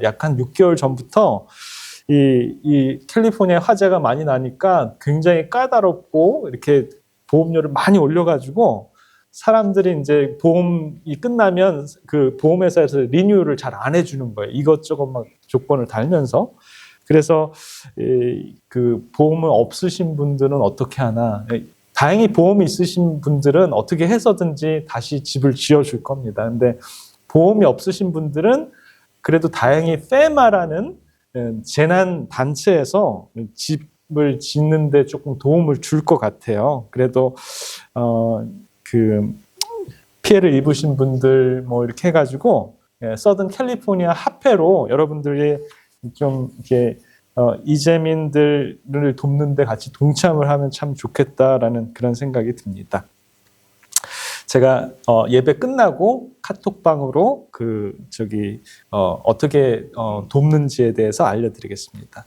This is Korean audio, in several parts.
약 한 6개월 전부터 이 캘리포니아 화재가 많이 나니까 굉장히 까다롭고 이렇게 보험료를 많이 올려가지고 사람들이 이제 보험이 끝나면 그 보험회사에서 리뉴얼을 잘 안 해주는 거예요. 이것저것 막 조건을 달면서. 그래서 그 보험을 없으신 분들은 어떻게 하나. 다행히 보험이 있으신 분들은 어떻게 해서든지 다시 집을 지어줄 겁니다. 근데 보험이 없으신 분들은 그래도 다행히 FEMA라는 재난 단체에서 집을 짓는데 조금 도움을 줄 것 같아요. 그래도 그 피해를 입으신 분들 뭐 이렇게 해가지고 서든 캘리포니아 화폐로 여러분들이 좀 이렇게 이재민들을 돕는데 같이 동참을 하면 참 좋겠다라는 그런 생각이 듭니다. 제가 예배 끝나고 카톡방으로 어떻게 돕는지에 대해서 알려드리겠습니다.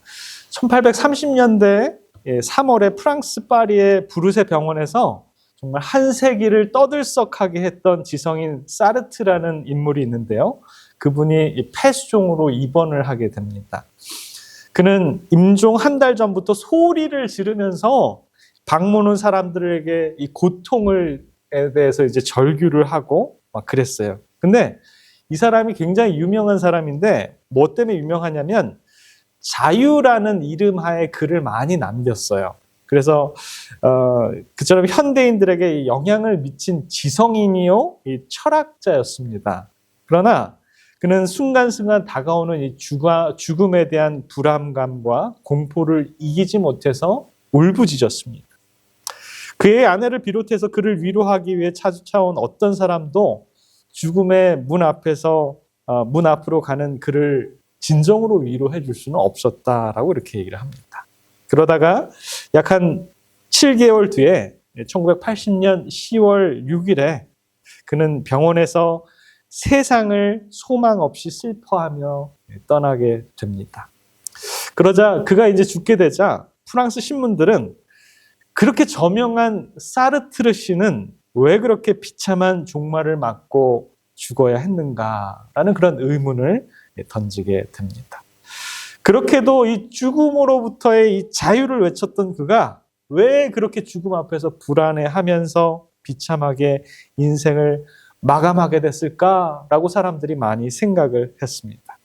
1830년대 3월에 프랑스 파리의 브루세 병원에서 정말 한 세기를 떠들썩하게 했던 지성인 사르트라는 인물이 있는데요. 그분이 폐수종으로 입원을 하게 됩니다. 그는 임종 한 달 전부터 소리를 지르면서 방문 사람들에게 이 고통에 대해서 이제 절규를 하고 막 그랬어요. 근데 이 사람이 굉장히 유명한 사람인데 뭐 때문에 유명하냐면 자유라는 이름 하에 글을 많이 남겼어요. 그래서 그처럼 현대인들에게 영향을 미친 지성인이요, 이 철학자였습니다. 그러나 그는 순간순간 다가오는 이 죽음에 대한 불안감과 공포를 이기지 못해서 울부짖었습니다. 그의 아내를 비롯해서 그를 위로하기 위해 찾아온 어떤 사람도 죽음의 문 앞으로 가는 그를 진정으로 위로해 줄 수는 없었다라고 이렇게 얘기를 합니다. 그러다가 약 한 7개월 뒤에 1980년 10월 6일에 그는 병원에서 세상을 소망 없이 슬퍼하며 떠나게 됩니다. 그러자 그가 이제 죽게 되자 프랑스 신문들은 그렇게 저명한 사르트르 씨는 왜 그렇게 비참한 종말을 맞고 죽어야 했는가라는 그런 의문을 던지게 됩니다. 그렇게도 이 죽음으로부터의 이 자유를 외쳤던 그가 왜 그렇게 죽음 앞에서 불안해하면서 비참하게 인생을 마감하게 됐을까라고 사람들이 많이 생각을 했습니다.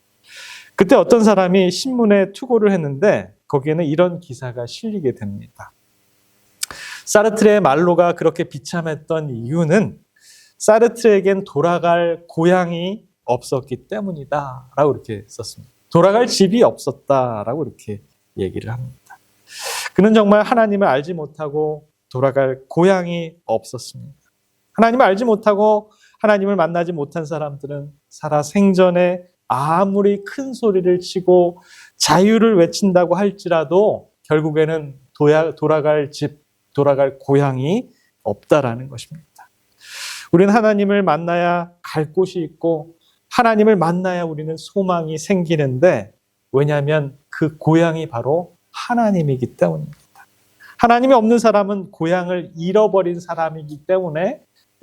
그때 어떤 사람이 신문에 투고를 했는데 거기에는 이런 기사가 실리게 됩니다. 사르트르의 말로가 그렇게 비참했던 이유는 사르트르에겐 돌아갈 고향이 없었기 때문이다 라고 이렇게 썼습니다. 돌아갈 집이 없었다라고 이렇게 얘기를 합니다. 그는 정말 하나님을 알지 못하고 돌아갈 고향이 없었습니다. 하나님을 알지 못하고 하나님을 만나지 못한 사람들은 살아생전에 아무리 큰 소리를 치고 자유를 외친다고 할지라도 결국에는 돌아갈 집, 돌아갈 고향이 없다라는 것입니다. 우리는 하나님을 만나야 갈 곳이 있고 하나님을 만나야 우리는 소망이 생기는데 왜냐하면 그 고향이 바로 하나님이기 때문입니다. 하나님이 없는 사람은 고향을 잃어버린 사람이기 때문에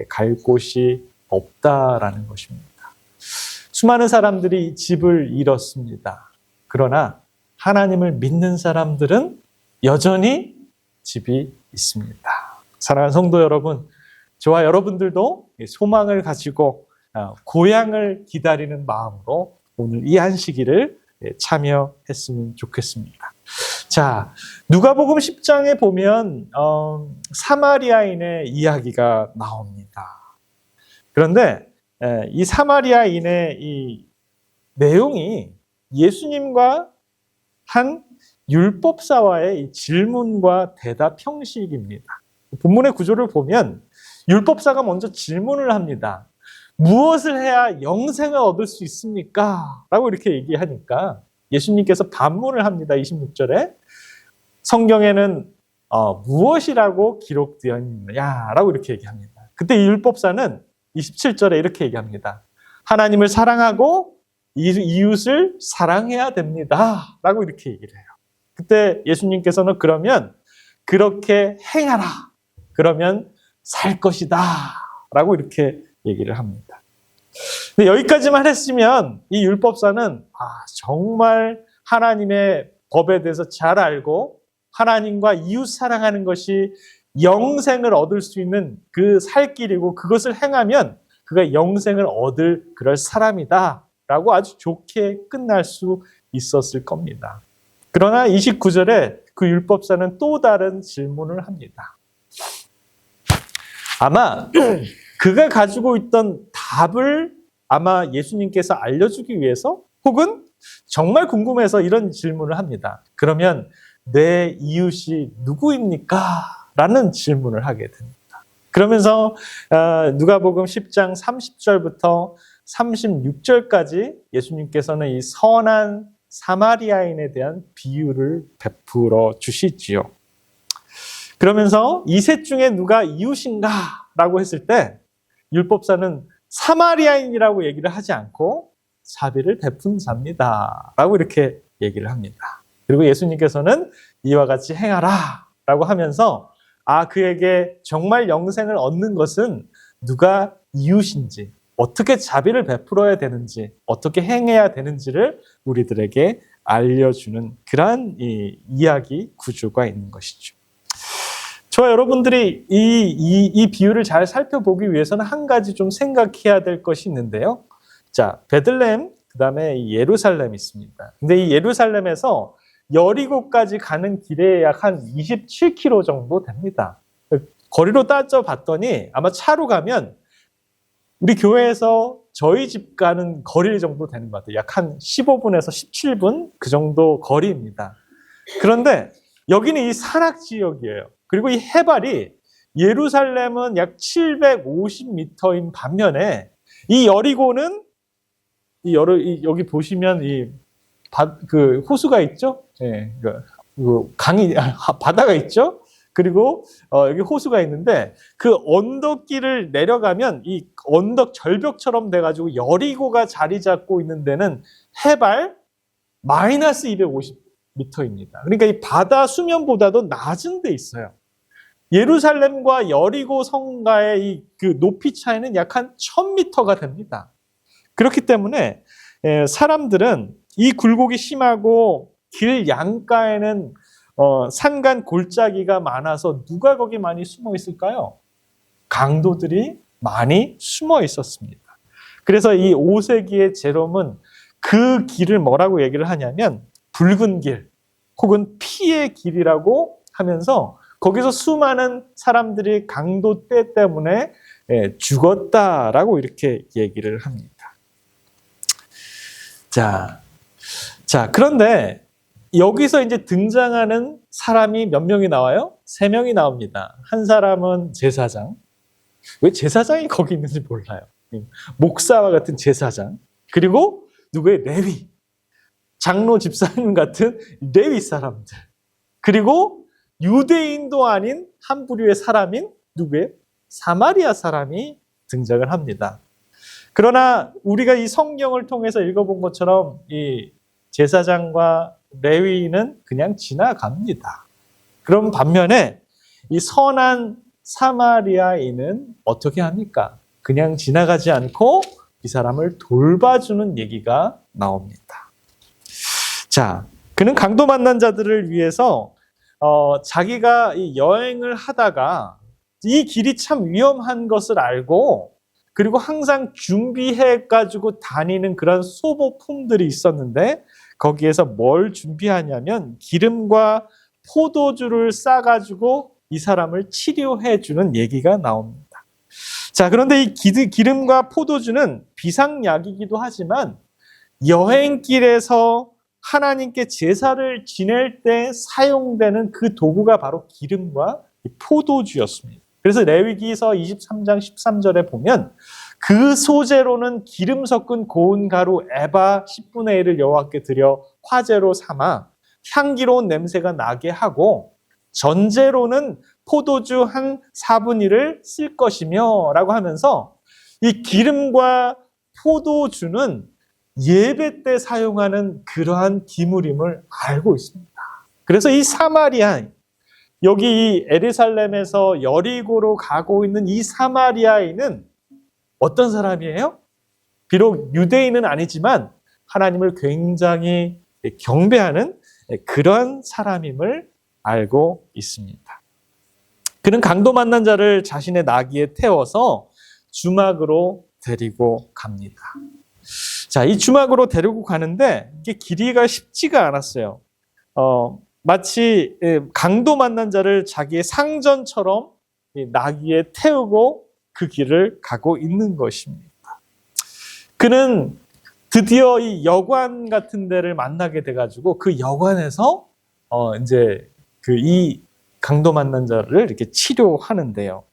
갈 곳이 없다라는 것입니다. 수많은 사람들이 집을 잃었습니다. 그러나 하나님을 믿는 사람들은 여전히 집이 있습니다. 사랑하는 성도 여러분, 저와 여러분들도 소망을 가지고 고향을 기다리는 마음으로 오늘 이 안식일을 참여했으면 좋겠습니다. 자, 누가복음 10장에 보면 사마리아인의 이야기가 나옵니다. 그런데 이 사마리아인의 이 내용이 예수님과 한 율법사와의 이 질문과 대답 형식입니다. 본문의 구조를 보면 율법사가 먼저 질문을 합니다. 무엇을 해야 영생을 얻을 수 있습니까? 라고 이렇게 얘기하니까 예수님께서 반문을 합니다. 26절에 성경에는 무엇이라고 기록되어 있느냐? 라고 이렇게 얘기합니다. 그때 이 율법사는 27절에 이렇게 얘기합니다. 하나님을 사랑하고 이웃을 사랑해야 됩니다. 라고 이렇게 얘기를 해요. 그때 예수님께서는 그러면 그렇게 행하라. 그러면 살 것이다. 라고 이렇게 얘기를 합니다. 근데 여기까지만 했으면 이 율법사는 정말 하나님의 법에 대해서 잘 알고 하나님과 이웃 사랑하는 것이 영생을 얻을 수 있는 그 살 길이고 그것을 행하면 그가 영생을 얻을 그럴 사람이다 라고 아주 좋게 끝날 수 있었을 겁니다. 그러나 29절에 그 율법사는 또 다른 질문을 합니다. 아마 그가 가지고 있던 답을 아마 예수님께서 알려주기 위해서 혹은 정말 궁금해서 이런 질문을 합니다. 그러면 내 이웃이 누구입니까? 라는 질문을 하게 됩니다. 그러면서 누가복음 10장 30절부터 36절까지 예수님께서는 이 선한 사마리아인에 대한 비유를 베풀어 주시지요. 그러면서 이 셋 중에 누가 이웃인가? 라고 했을 때 율법사는 사마리아인이라고 얘기를 하지 않고 자비를 베푼 자입니다 라고 이렇게 얘기를 합니다. 그리고 예수님께서는 이와 같이 행하라 라고 하면서 그에게 정말 영생을 얻는 것은 누가 이웃인지, 어떻게 자비를 베풀어야 되는지, 어떻게 행해야 되는지를 우리들에게 알려주는 그러한 이야기 구조가 있는 것이죠. 저와 여러분들이 이 비유를 잘 살펴보기 위해서는 한 가지 좀 생각해야 될 것이 있는데요. 자, 베들레헴, 그 다음에 예루살렘이 있습니다. 근데 이 예루살렘에서 여리고까지 가는 길에 약 한 27km 정도 됩니다. 거리로 따져봤더니 아마 차로 가면 우리 교회에서 저희 집 가는 거리 정도 되는 것 같아요. 약 한 15분에서 17분 그 정도 거리입니다. 그런데 여기는 이 산악 지역이에요. 그리고 이 해발이 예루살렘은 약 750m인 반면에 이 여리고는 여기 보시면 그 호수가 있죠? 예, 바다가 있죠? 그리고 여기 호수가 있는데 그 언덕길을 내려가면 이 언덕 절벽처럼 돼가지고 여리고가 자리 잡고 있는 데는 해발 마이너스 250m입니다. 그러니까 이 바다 수면보다도 낮은 데 있어요. 예루살렘과 여리고 성가의 그 높이 차이는 약 한 1000m가 됩니다. 그렇기 때문에 사람들은 이 굴곡이 심하고 길 양가에는 산간 골짜기가 많아서 누가 거기 많이 숨어 있을까요? 강도들이 많이 숨어 있었습니다. 그래서 이 5세기의 제롬은 그 길을 뭐라고 얘기를 하냐면 붉은 길 혹은 피의 길이라고 하면서 거기서 수많은 사람들이 강도 때 때문에 죽었다라고 이렇게 얘기를 합니다. 자, 그런데 여기서 이제 등장하는 사람이 몇 명이 나와요? 3명이 나옵니다. 한 사람은 제사장. 왜 제사장이 거기 있는지 몰라요. 목사와 같은 제사장. 그리고 누구의 레위. 장로 집사님 같은 레위 사람들. 그리고 유대인도 아닌 한 부류의 사람인 누구의? 사마리아 사람이 등장을 합니다. 그러나 우리가 이 성경을 통해서 읽어본 것처럼 이 제사장과 레위인은 그냥 지나갑니다. 그럼 반면에 이 선한 사마리아인은 어떻게 합니까? 그냥 지나가지 않고 이 사람을 돌봐주는 얘기가 나옵니다. 자, 그는 강도 만난 자들을 위해서 자기가 이 여행을 하다가 이 길이 참 위험한 것을 알고 그리고 항상 준비해가지고 다니는 그런 소모품들이 있었는데 거기에서 뭘 준비하냐면 기름과 포도주를 싸가지고 이 사람을 치료해주는 얘기가 나옵니다. 자, 그런데 이 기름과 포도주는 비상약이기도 하지만 여행길에서 하나님께 제사를 지낼 때 사용되는 그 도구가 바로 기름과 포도주였습니다. 그래서 레위기서 23장 13절에 보면 그 소재로는 기름 섞은 고운 가루 에바 10분의 1을 여호와께 드려 화제로 삼아 향기로운 냄새가 나게 하고 전제로는 포도주 한 4분의 1을 쓸 것이며 라고 하면서 이 기름과 포도주는 예배 때 사용하는 그러한 기물임을 알고 있습니다. 그래서 이 사마리아, 여기 이 예루살렘에서 여리고로 가고 있는 이 사마리아인은 어떤 사람이에요? 비록 유대인은 아니지만 하나님을 굉장히 경배하는 그런 사람임을 알고 있습니다. 그는 강도 만난 자를 자신의 나귀에 태워서 주막으로 데리고 갑니다. 자, 이 주막으로 데리고 가는데 이게 길이가 쉽지가 않았어요. 마치 강도 만난 자를 자기의 상전처럼 나귀에 태우고 그 길을 가고 있는 것입니다. 그는 드디어 이 여관 같은 데를 만나게 돼가지고 그 여관에서 이제 이 강도 만난 자를 이렇게 치료하는데요.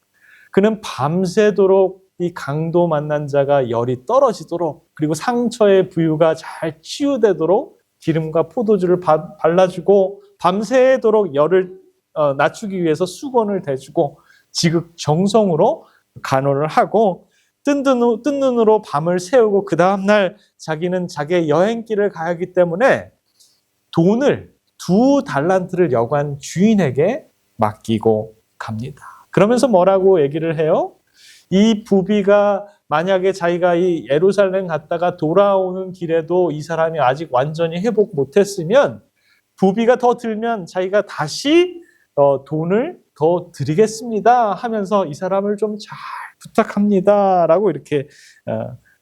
그는 밤새도록 이 강도 만난 자가 열이 떨어지도록 그리고 상처의 부유가 잘 치유되도록 기름과 포도주를 발라주고 밤새도록 열을 낮추기 위해서 수건을 대주고 지극정성으로 간호를 하고 뜬 눈으로 밤을 새우고 그 다음날 자기는 자기의 여행길을 가야 하기 때문에 돈을 2달란트를 여관 주인에게 맡기고 갑니다. 그러면서 뭐라고 얘기를 해요? 이 부비가 만약에 자기가 이 예루살렘 갔다가 돌아오는 길에도 이 사람이 아직 완전히 회복 못했으면 부비가 더 들면 자기가 다시 돈을 더 드리겠습니다 하면서 이 사람을 좀 잘 부탁합니다 라고 이렇게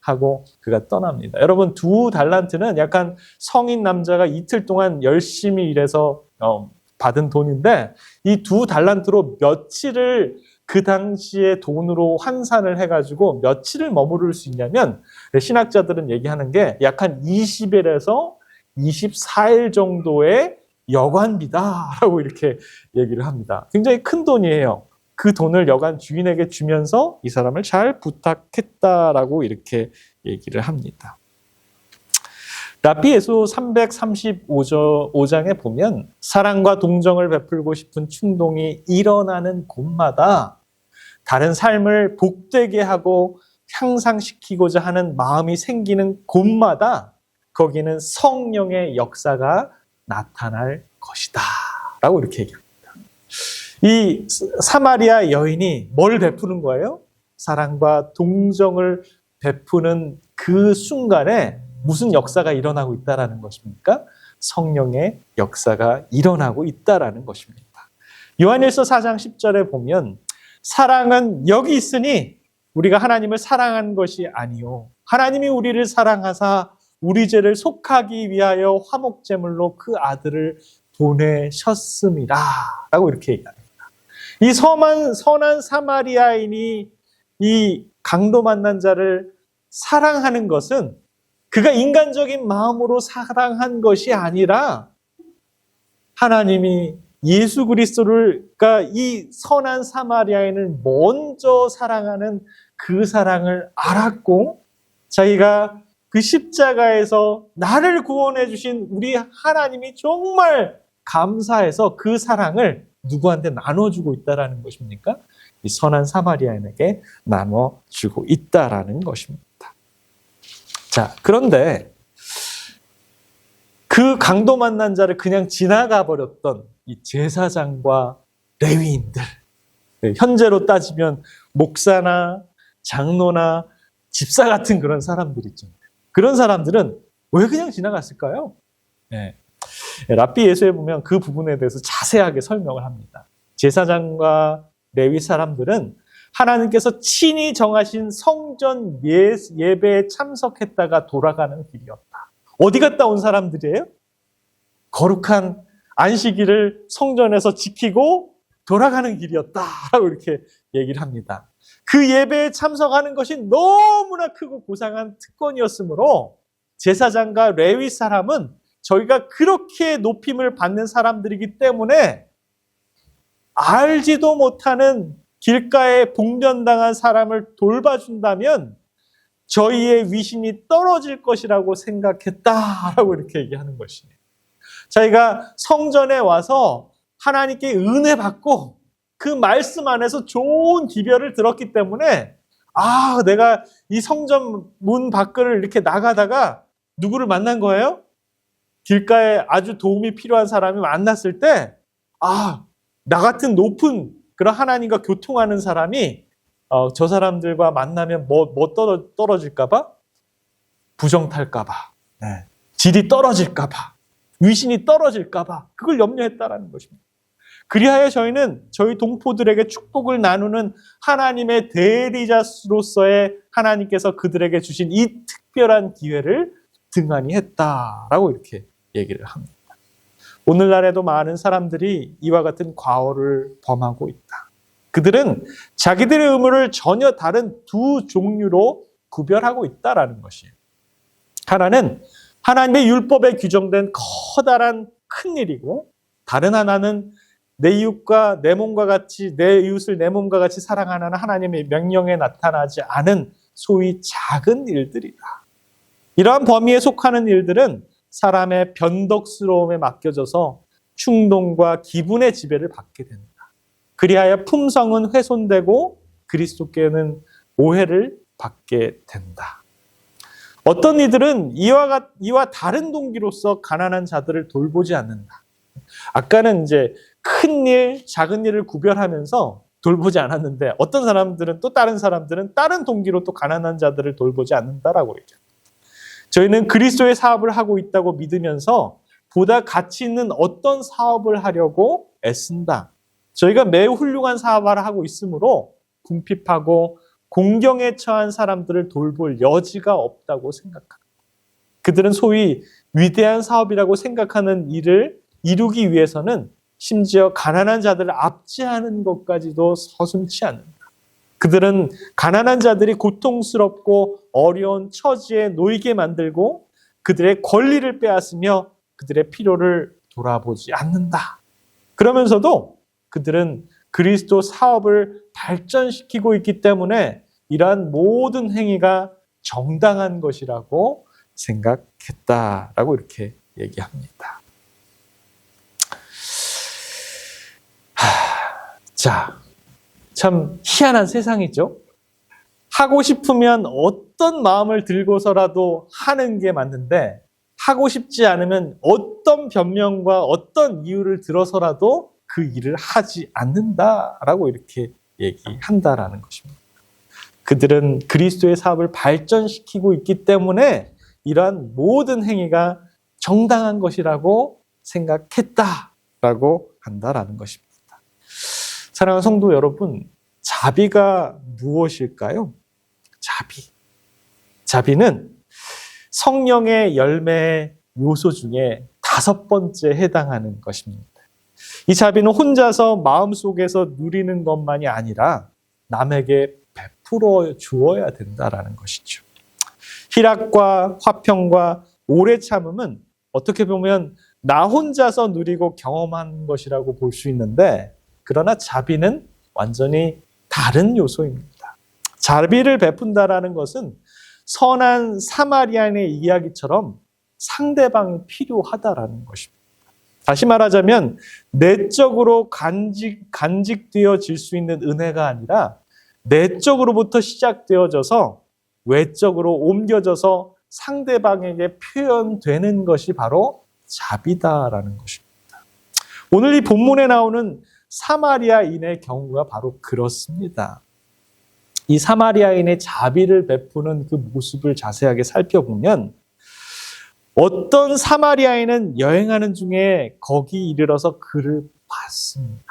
하고 그가 떠납니다. 여러분 2달란트는 약간 성인 남자가 이틀 동안 열심히 일해서 받은 돈인데 이 2달란트로 며칠을 그 당시에 돈으로 환산을 해가지고 며칠을 머무를 수 있냐면 신학자들은 얘기하는 게 약 한 20일에서 24일 정도의 여관비다라고 이렇게 얘기를 합니다. 굉장히 큰 돈이에요. 그 돈을 여관 주인에게 주면서 이 사람을 잘 부탁했다라고 이렇게 얘기를 합니다. 랍비 예수 335장에 보면 사랑과 동정을 베풀고 싶은 충동이 일어나는 곳마다 다른 삶을 복되게 하고 향상시키고자 하는 마음이 생기는 곳마다 거기는 성령의 역사가 나타날 것이다 라고 이렇게 얘기합니다. 이 사마리아 여인이 뭘 베푸는 거예요? 사랑과 동정을 베푸는 그 순간에 무슨 역사가 일어나고 있다는 것입니까? 성령의 역사가 일어나고 있다는 것입니다. 요한일서 4장 10절에 보면 사랑은 여기 있으니 우리가 하나님을 사랑한 것이 아니요 하나님이 우리를 사랑하사 우리 죄를 속하기 위하여 화목제물로 그 아들을 보내셨습니다 라고 이렇게 얘기합니다. 이 선한 사마리아인이 이 강도 만난 자를 사랑하는 것은 그가 인간적인 마음으로 사랑한 것이 아니라 하나님이 예수 그리스도를 그러니까 이 선한 사마리아인을 먼저 사랑하는 그 사랑을 알았고 자기가 그 십자가에서 나를 구원해 주신 우리 하나님이 정말 감사해서 그 사랑을 누구한테 나눠주고 있다는 것입니까? 이 선한 사마리아인에게 나눠주고 있다는 것입니다. 자, 그런데 그 강도 만난 자를 그냥 지나가 버렸던 이 제사장과 레위인들, 현재로 따지면 목사나 장로나 집사 같은 그런 사람들 있잖아요. 그런 사람들은 왜 그냥 지나갔을까요? 네. 랍비 예수에 보면 그 부분에 대해서 자세하게 설명을 합니다. 제사장과 레위 사람들은 하나님께서 친히 정하신 성전 예배에 참석했다가 돌아가는 길이었다. 어디 갔다 온 사람들이에요? 거룩한 안식일을 성전에서 지키고 돌아가는 길이었다라고 이렇게 얘기를 합니다. 그 예배에 참석하는 것이 너무나 크고 고상한 특권이었으므로 제사장과 레위 사람은 저희가 그렇게 높임을 받는 사람들이기 때문에 알지도 못하는 길가에 봉변당한 사람을 돌봐준다면 저희의 위신이 떨어질 것이라고 생각했다라고 이렇게 얘기하는 것이에요. 저희가 성전에 와서 하나님께 은혜 받고 그 말씀 안에서 좋은 기별을 들었기 때문에 내가 이 성전 문 밖을 이렇게 나가다가 누구를 만난 거예요? 길가에 아주 도움이 필요한 사람이 만났을 때 나 같은 높은 그런 하나님과 교통하는 사람이 저 사람들과 만나면 뭐 떨어질까 봐 부정탈까봐, 질이 떨어질까봐, 위신이 떨어질까봐 그걸 염려했다라는 것입니다. 그리하여 저희는 저희 동포들에게 축복을 나누는 하나님의 대리자로서의 하나님께서 그들에게 주신 이 특별한 기회를 등한히 했다라고 이렇게 얘기를 합니다. 오늘날에도 많은 사람들이 이와 같은 과오를 범하고 있다. 그들은 자기들의 의무를 전혀 다른 두 종류로 구별하고 있다라는 것이에요. 하나는 하나님의 율법에 규정된 커다란 큰 일이고, 다른 하나는 내 이웃과 내 몸과 같이, 내 이웃을 내 몸과 같이 사랑하는 하나님의 명령에 나타나지 않은 소위 작은 일들이다. 이러한 범위에 속하는 일들은 사람의 변덕스러움에 맡겨져서 충동과 기분의 지배를 받게 된다. 그리하여 품성은 훼손되고 그리스도께는 오해를 받게 된다. 어떤 이들은 이와 다른 동기로서 가난한 자들을 돌보지 않는다. 아까는 이제 큰 일, 작은 일을 구별하면서 돌보지 않았는데, 어떤 사람들은 또 다른 사람들은 다른 동기로 또 가난한 자들을 돌보지 않는다라고 얘기합니다. 저희는 그리스도의 사업을 하고 있다고 믿으면서 보다 가치 있는 어떤 사업을 하려고 애쓴다. 저희가 매우 훌륭한 사업을 하고 있으므로 궁핍하고 공경에 처한 사람들을 돌볼 여지가 없다고 생각합니다. 그들은 소위 위대한 사업이라고 생각하는 일을 이루기 위해서는 심지어 가난한 자들을 압제하는 것까지도 서슴지 않는다. 그들은 가난한 자들이 고통스럽고 어려운 처지에 놓이게 만들고 그들의 권리를 빼앗으며 그들의 필요를 돌아보지 않는다. 그러면서도 그들은 그리스도 사업을 발전시키고 있기 때문에 이러한 모든 행위가 정당한 것이라고 생각했다라고 이렇게 얘기합니다. 자, 참 희한한 세상이죠. 하고 싶으면 어떤 마음을 들고서라도 하는 게 맞는데, 하고 싶지 않으면 어떤 변명과 어떤 이유를 들어서라도 그 일을 하지 않는다라고 이렇게 얘기한다라는 것입니다. 그들은 그리스도의 사업을 발전시키고 있기 때문에 이러한 모든 행위가 정당한 것이라고 생각했다라고 한다라는 것입니다. 사랑하는 성도 여러분, 자비가 무엇일까요? 자비는 성령의 열매의 요소 중에 5번째 해당하는 것입니다. 이 자비는 혼자서 마음속에서 누리는 것만이 아니라 남에게 베풀어 주어야 된다라는 것이죠. 희락과 화평과 오래 참음은 어떻게 보면 나 혼자서 누리고 경험한 것이라고 볼 수 있는데, 그러나 자비는 완전히 다른 요소입니다. 자비를 베푼다라는 것은 선한 사마리아인의 이야기처럼 상대방이 필요하다라는 것입니다. 다시 말하자면 내적으로 간직되어질 수 있는 은혜가 아니라 내적으로부터 시작되어져서 외적으로 옮겨져서 상대방에게 표현되는 것이 바로 자비다라는 것입니다. 오늘 이 본문에 나오는 사마리아인의 경우가 바로 그렇습니다. 이 사마리아인의 자비를 베푸는 그 모습을 자세하게 살펴보면, 어떤 사마리아인은 여행하는 중에 거기 이르러서 그를 봤습니다.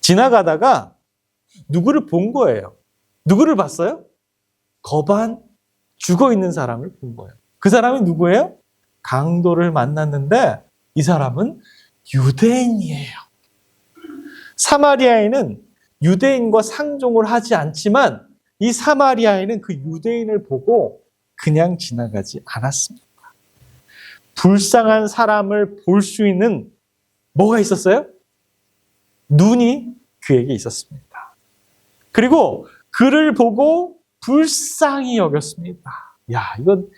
지나가다가 누구를 본 거예요. 누구를 봤어요? 거반 죽어 있는 사람을 본 거예요. 그 사람이 누구예요? 강도를 만났는데 이 사람은 유대인이에요. 사마리아인은 유대인과 상종을 하지 않지만 이 사마리아인은 그 유대인을 보고 그냥 지나가지 않았습니다. 불쌍한 사람을 볼 수 있는 뭐가 있었어요? 눈이 그에게 있었습니다. 그리고 그를 보고 불쌍히 여겼습니다. 야, 이건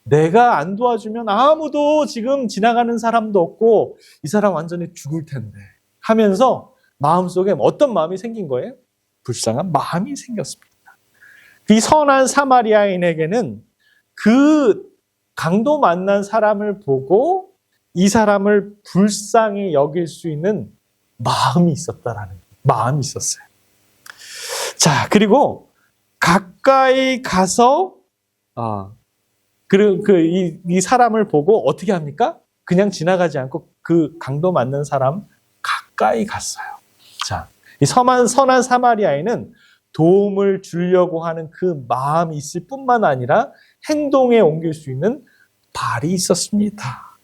내가 안 도와주면 아무도 지금 지나가는 사람도 없고 이 사람 완전히 죽을 텐데 하면서 마음속에 어떤 마음이 생긴 거예요? 불쌍한 마음이 생겼습니다. 이 선한 사마리아인에게는 그 강도 만난 사람을 보고 이 사람을 불쌍히 여길 수 있는 마음이 있었다라는 마음이 있었어요. 자, 그리고 가까이 가서 이 사람을 보고 어떻게 합니까? 그냥 지나가지 않고 그 강도 맞는 사람 가까이 갔어요. 자, 이 선한 사마리아인은 도움을 주려고 하는 그 마음이 있을 뿐만 아니라 행동에 옮길 수 있는 발이 있었습니다.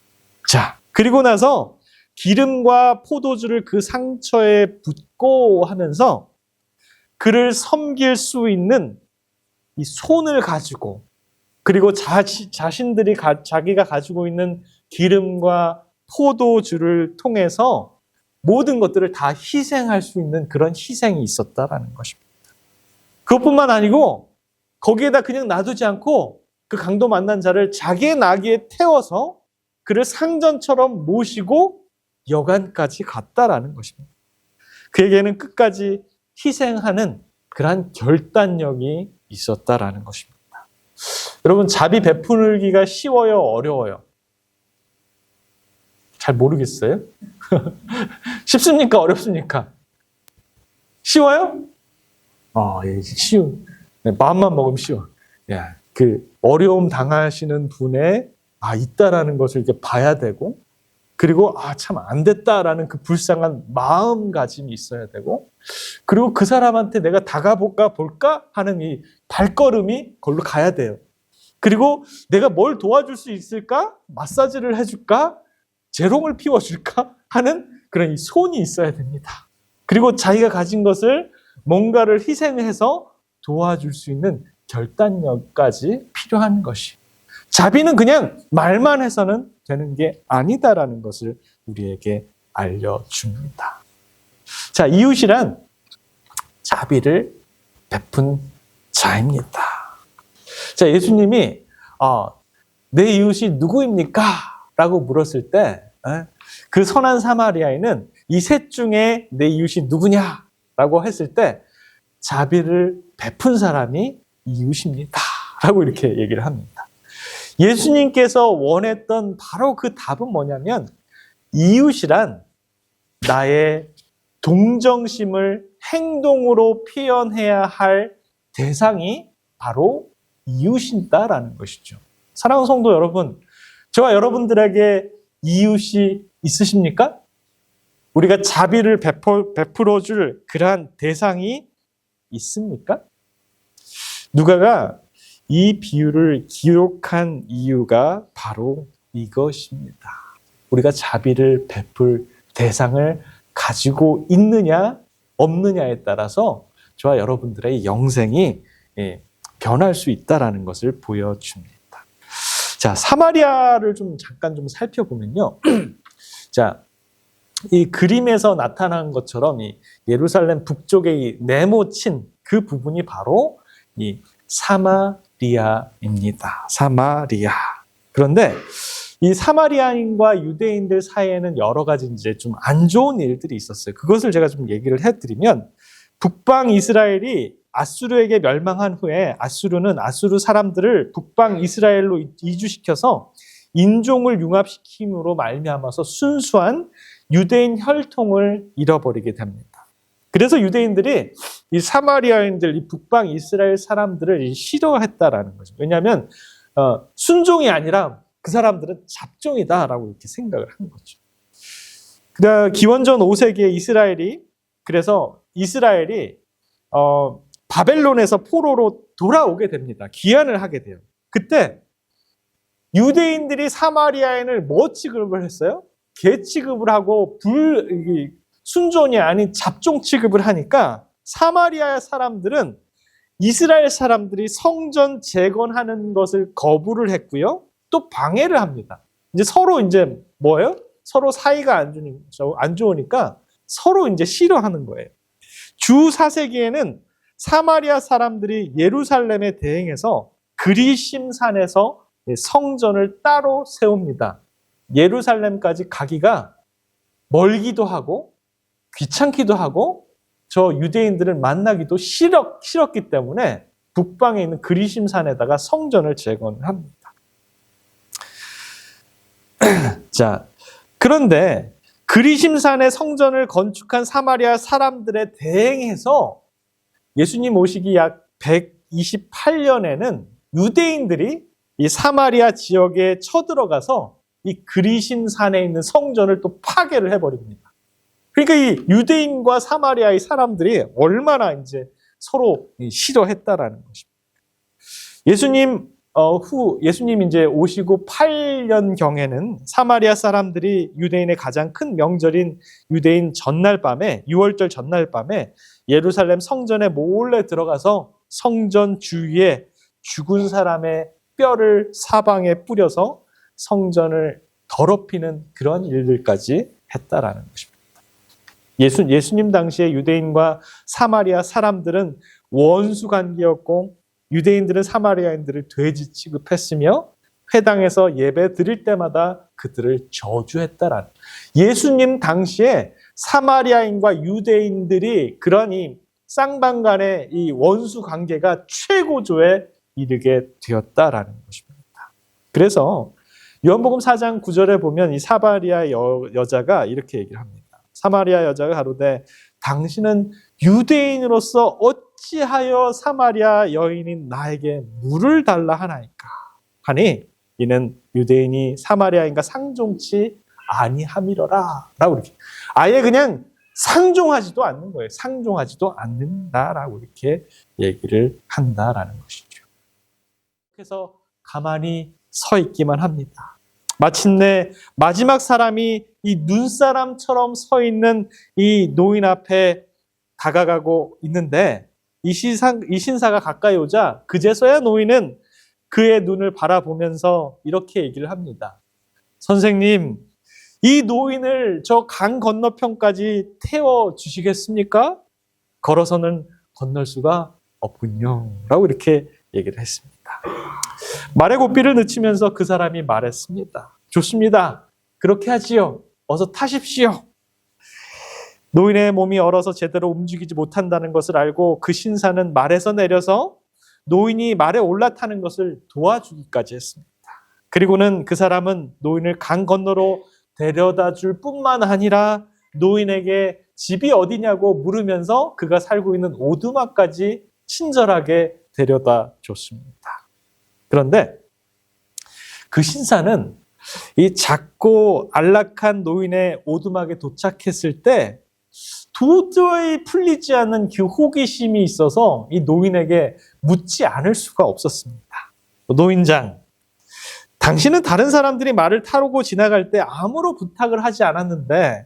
자, 그리고 나서 기름과 포도주를 그 상처에 붓고 하면서 그를 섬길 수 있는 이 손을 가지고, 그리고 자신들이 자기가 가지고 있는 기름과 포도주를 통해서 모든 것들을 다 희생할 수 있는 그런 희생이 있었다라는 것입니다. 그것뿐만 아니고 거기에다 그냥 놔두지 않고 그 강도 만난 자를 자기의 나귀에 태워서 그를 상전처럼 모시고 여간까지 갔다라는 것입니다. 그에게는 끝까지 희생하는 그러한 결단력이 있었다라는 것입니다. 여러분, 자비 베풀기가 쉬워요, 어려워요? 잘 모르겠어요? 쉽습니까, 어렵습니까? 쉬워요? 예, 쉬운. 네, 마음만 먹으면 쉬워. 야, 그 어려움 당하시는 분의 있다라는 것을 이렇게 봐야 되고, 그리고 참 안 됐다라는 그 불쌍한 마음가짐이 있어야 되고, 그리고 그 사람한테 내가 다가볼까 볼까 하는 이 발걸음이 걸로 가야 돼요. 그리고 내가 뭘 도와줄 수 있을까? 마사지를 해줄까? 재롱을 피워줄까? 하는 그런 이 손이 있어야 됩니다. 그리고 자기가 가진 것을 뭔가를 희생해서 도와줄 수 있는 결단력까지 필요한 것이. 자비는 그냥 말만 해서는 되는 게 아니다라는 것을 우리에게 알려줍니다. 자, 이웃이란 자비를 베푼 자입니다. 자, 예수님이 내 이웃이 누구입니까? 라고 물었을 때 그 선한 사마리아인은 이 셋 중에 내 이웃이 누구냐? 라고 했을 때 자비를 베푼 사람이 이웃입니다. 라고 이렇게 얘기를 합니다. 예수님께서 원했던 바로 그 답은 뭐냐면 이웃이란 나의 동정심을 행동으로 표현해야 할 대상이 바로 이웃이다라는 것이죠. 사랑하는 성도 여러분, 저와 여러분들에게 이웃이 있으십니까? 우리가 자비를 베풀어줄 그러한 대상이 있습니까? 누가가 이 비유를 기록한 이유가 바로 이것입니다. 우리가 자비를 베풀 대상을 가지고 있느냐 없느냐에 따라서 저와 여러분들의 영생이 변할 수 있다는 것을 보여줍니다. 자, 사마리아를 잠깐 살펴보면요. 자, 이 그림에서 나타난 것처럼 이 예루살렘 북쪽에 이 네모친 그 부분이 바로 이 사마리아입니다. 사마리아. 그런데 이 사마리아인과 유대인들 사이에는 여러 가지 이제 좀 안 좋은 일들이 있었어요. 그것을 제가 좀 얘기를 해드리면, 북방 이스라엘이 아수르에게 멸망한 후에 아수르 사람들을 북방 이스라엘로 이주시켜서 인종을 융합시킴으로 말미암아서 순수한 유대인 혈통을 잃어버리게 됩니다. 그래서 유대인들이 이 사마리아인들, 이 북방 이스라엘 사람들을 싫어했다라는 거죠. 왜냐하면 순종이 아니라 그 사람들은 잡종이다라고 이렇게 생각을 한 거죠. 그다음 기원전 5세기에 이스라엘이 바벨론에서 포로로 돌아오게 됩니다. 귀환을 하게 돼요. 그때 유대인들이 사마리아인을 뭐 취급을 했어요? 개 취급을 하고 순종이 아닌 잡종 취급을 하니까 사마리아 사람들은 이스라엘 사람들이 성전 재건하는 것을 거부를 했고요. 또 방해를 합니다. 이제 서로 뭐예요? 서로 사이가 안 좋으니까 서로 이제 싫어하는 거예요. 주 4세기에는 사마리아 사람들이 예루살렘에 대행해서 그리심산에서 성전을 따로 세웁니다. 예루살렘까지 가기가 멀기도 하고 귀찮기도 하고 저 유대인들을 만나기도 싫었기 때문에 북방에 있는 그리심산에다가 성전을 재건합니다. 자, 그런데 그리심산에 성전을 건축한 사마리아 사람들에 대행해서 예수님 오시기 약 128년에는 유대인들이 이 사마리아 지역에 쳐들어가서 이 그리심 산에 있는 성전을 또 파괴를 해버립니다. 그러니까 이 유대인과 사마리아의 사람들이 얼마나 이제 서로 싫어했다라는 것입니다. 예수님 이제 오시고 8년 경에는 사마리아 사람들이 유대인의 가장 큰 명절인 유대인 전날 밤에, 6월절 전날 밤에 예루살렘 성전에 몰래 들어가서 성전 주위에 죽은 사람의 뼈를 사방에 뿌려서 성전을 더럽히는 그런 일들까지 했다라는 것입니다. 예수님 당시에 유대인과 사마리아 사람들은 원수 관계였고 유대인들은 사마리아인들을 돼지 취급했으며 회당에서 예배 드릴 때마다 그들을 저주했다라는, 예수님 당시에 사마리아인과 유대인들이 그런 이 쌍방 간의 이 원수 관계가 최고조에 이르게 되었다라는 것입니다. 그래서 요한복음 4장 9절에 보면 이 사마리아 여자가 이렇게 얘기를 합니다. 사마리아 여자가 가로되 당신은 유대인으로서 어찌하여 사마리아 여인인 나에게 물을 달라 하나이까 하니 이는 유대인이 사마리아인과 상종치 아니함이로라 라고 이렇게 아예 그냥 상종하지도 않는 거예요. 상종하지도 않는다라고 이렇게 얘기를 한다라는 것이죠. 그래서 가만히 서 있기만 합니다. 마침내 마지막 사람이 이 눈사람처럼 서 있는 이 노인 앞에 다가가고 있는데 이 신사가 가까이 오자 그제서야 노인은 그의 눈을 바라보면서 이렇게 얘기를 합니다. 선생님, 이 노인을 저 강 건너편까지 태워주시겠습니까? 걸어서는 건널 수가 없군요. 라고 이렇게 얘기를 했습니다. 말에 고삐를 늦추면서 그 사람이 말했습니다. 좋습니다. 그렇게 하지요. 어서 타십시오. 노인의 몸이 얼어서 제대로 움직이지 못한다는 것을 알고 그 신사는 말에서 내려서 노인이 말에 올라타는 것을 도와주기까지 했습니다. 그리고는 그 사람은 노인을 강 건너로 데려다 줄 뿐만 아니라 노인에게 집이 어디냐고 물으면서 그가 살고 있는 오두막까지 친절하게 데려다 줬습니다. 그런데 그 신사는 이 작고 안락한 노인의 오두막에 도착했을 때 도저히 풀리지 않는 그 호기심이 있어서 이 노인에게 묻지 않을 수가 없었습니다. 노인장, 당신은 다른 사람들이 말을 타고 지나갈 때 아무런 부탁을 하지 않았는데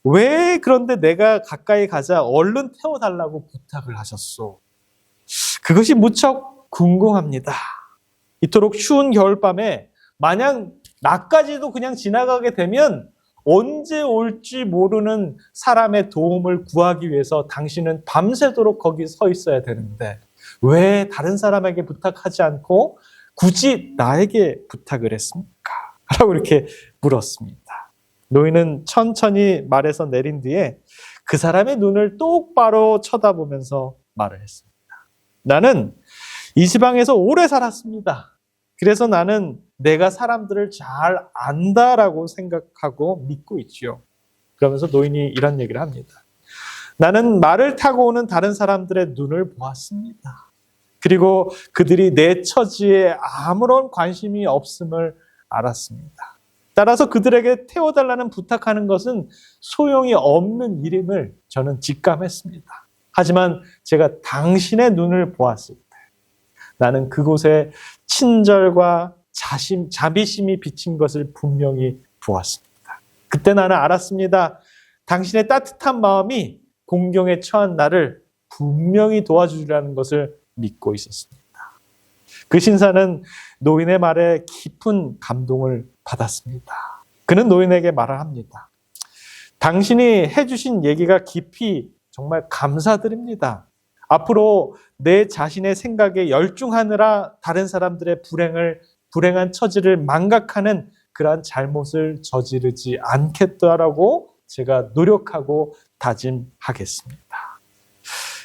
왜 그런데 내가 가까이 가자 얼른 태워달라고 부탁을 하셨소? 그것이 무척 궁금합니다. 이토록 추운 겨울밤에 만약 나까지도 그냥 지나가게 되면 언제 올지 모르는 사람의 도움을 구하기 위해서 당신은 밤새도록 거기 서 있어야 되는데 왜 다른 사람에게 부탁하지 않고 굳이 나에게 부탁을 했습니까? 라고 이렇게 물었습니다. 노인은 천천히 말에서 내린 뒤에 그 사람의 눈을 똑바로 쳐다보면서 말을 했습니다. 나는 이 지방에서 오래 살았습니다. 그래서 나는 내가 사람들을 잘 안다라고 생각하고 믿고 있지요. 그러면서 노인이 이런 얘기를 합니다. 나는 말을 타고 오는 다른 사람들의 눈을 보았습니다. 그리고 그들이 내 처지에 아무런 관심이 없음을 알았습니다. 따라서 그들에게 태워달라는 부탁하는 것은 소용이 없는 일임을 저는 직감했습니다. 하지만 제가 당신의 눈을 보았을 때 나는 그곳에 친절과 자비심이 비친 것을 분명히 보았습니다. 그때 나는 알았습니다. 당신의 따뜻한 마음이 공경에 처한 나를 분명히 도와주리라는 것을 믿고 있었습니다. 그 신사는 노인의 말에 깊은 감동을 받았습니다. 그는 노인에게 말을 합니다. 당신이 해주신 얘기가 깊이 정말 감사드립니다. 앞으로 내 자신의 생각에 열중하느라 다른 사람들의 불행한 처지를 망각하는 그러한 잘못을 저지르지 않겠다라고 제가 노력하고 다짐하겠습니다.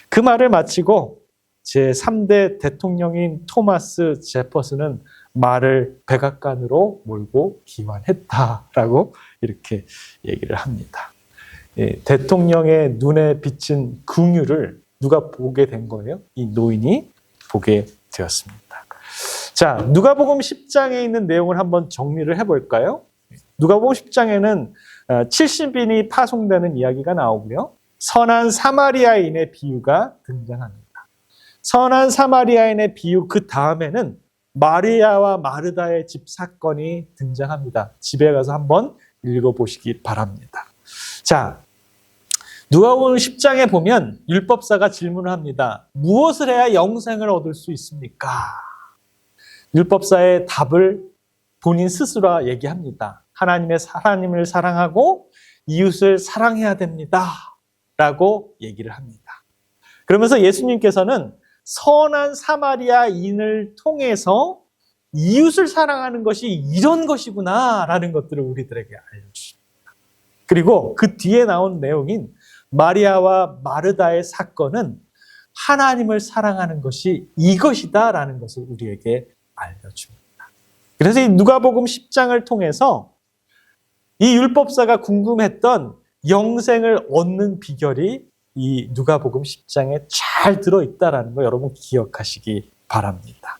그 말을 마치고 제3대 대통령인 토마스 제퍼슨은 말을 백악관으로 몰고 귀환했다라고 이렇게 얘기를 합니다. 대통령의 눈에 비친 긍휼을 누가 보게 된 거예요? 이 노인이 보게 되었습니다. 자, 누가복음 10장에 있는 내용을 한번 정리를 해볼까요? 누가복음 10장에는 70인이 파송되는 이야기가 나오고요. 선한 사마리아인의 비유가 등장합니다. 선한 사마리아인의 비유 그 다음에는 마리아와 마르다의 집 사건이 등장합니다. 집에 가서 한번 읽어보시기 바랍니다. 자, 누가복음 10장에 보면 율법사가 질문을 합니다. 무엇을 해야 영생을 얻을 수 있습니까? 율법사의 답을 본인 스스로 얘기합니다. 하나님을 사랑하고 이웃을 사랑해야 됩니다. 라고 얘기를 합니다. 그러면서 예수님께서는 선한 사마리아인을 통해서 이웃을 사랑하는 것이 이런 것이구나 라는 것들을 우리들에게 알려주십니다. 그리고 그 뒤에 나온 내용인 마리아와 마르다의 사건은 하나님을 사랑하는 것이 이것이다 라는 것을 우리에게 알려줍니다. 그래서 이 누가복음 10장을 통해서 이 율법사가 궁금했던 영생을 얻는 비결이 이 누가복음 10장에 잘 들어있다는 거 여러분 기억하시기 바랍니다.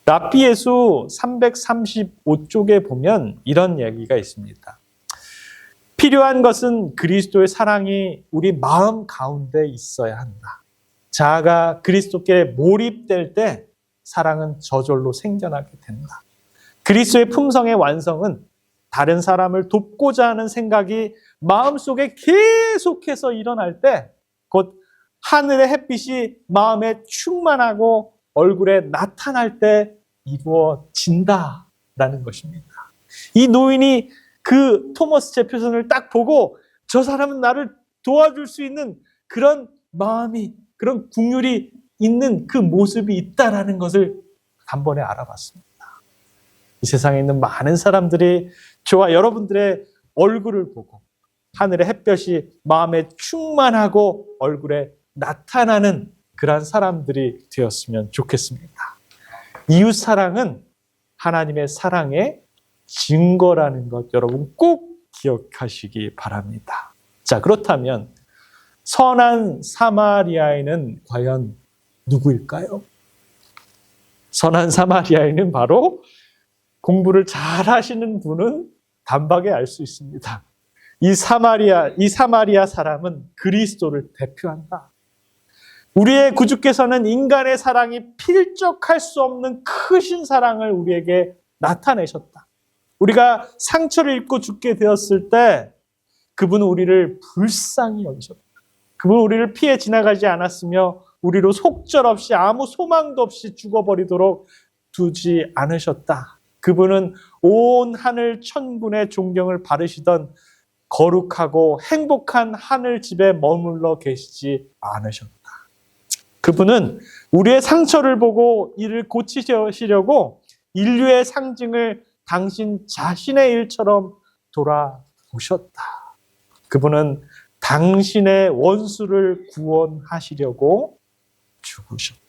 랍비 예수 335쪽에 보면 이런 얘기가 있습니다. 필요한 것은 그리스도의 사랑이 우리 마음 가운데 있어야 한다. 자아가 그리스도께 몰입될 때 사랑은 저절로 생겨나게 된다. 그리스도의 품성의 완성은 다른 사람을 돕고자 하는 생각이 마음속에 계속해서 일어날 때 곧 하늘의 햇빛이 마음에 충만하고 얼굴에 나타날 때 이루어진다라는 것입니다. 이 노인이 그 토머스 제페슨을 딱 보고 저 사람은 나를 도와줄 수 있는 그런 마음이, 그런 긍휼이 있는 그 모습이 있다라는 것을 단번에 알아봤습니다. 이 세상에 있는 많은 사람들이 저와 여러분들의 얼굴을 보고 하늘의 햇볕이 마음에 충만하고 얼굴에 나타나는 그러한 사람들이 되었으면 좋겠습니다. 이웃 사랑은 하나님의 사랑의 증거라는 것 여러분 꼭 기억하시기 바랍니다. 자, 그렇다면 선한 사마리아인은 과연 누구일까요? 선한 사마리아인은 바로 공부를 잘 하시는 분은 단박에 알 수 있습니다. 이 사마리아 사람은 그리스도를 대표한다. 우리의 구주께서는 인간의 사랑이 필적할 수 없는 크신 사랑을 우리에게 나타내셨다. 우리가 상처를 입고 죽게 되었을 때 그분은 우리를 불쌍히 여기셨다. 그분은 우리를 피해 지나가지 않았으며 우리로 속절없이 아무 소망도 없이 죽어버리도록 두지 않으셨다. 그분은 온 하늘 천군의 존경을 받으시던 거룩하고 행복한 하늘집에 머물러 계시지 않으셨다. 그분은 우리의 상처를 보고 이를 고치시려고 인류의 상징을 당신 자신의 일처럼 돌아오셨다. 그분은 당신의 원수를 구원하시려고 죽으셨다.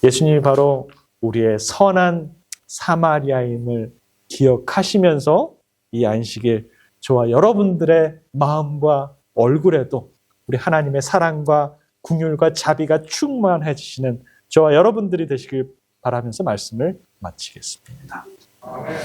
예수님이 바로 우리의 선한 사마리아인을 기억하시면서 이 안식일 저와 여러분들의 마음과 얼굴에도 우리 하나님의 사랑과 긍휼과 자비가 충만해지시는 저와 여러분들이 되시길 바라면서 말씀을 마치겠습니다. 아멘.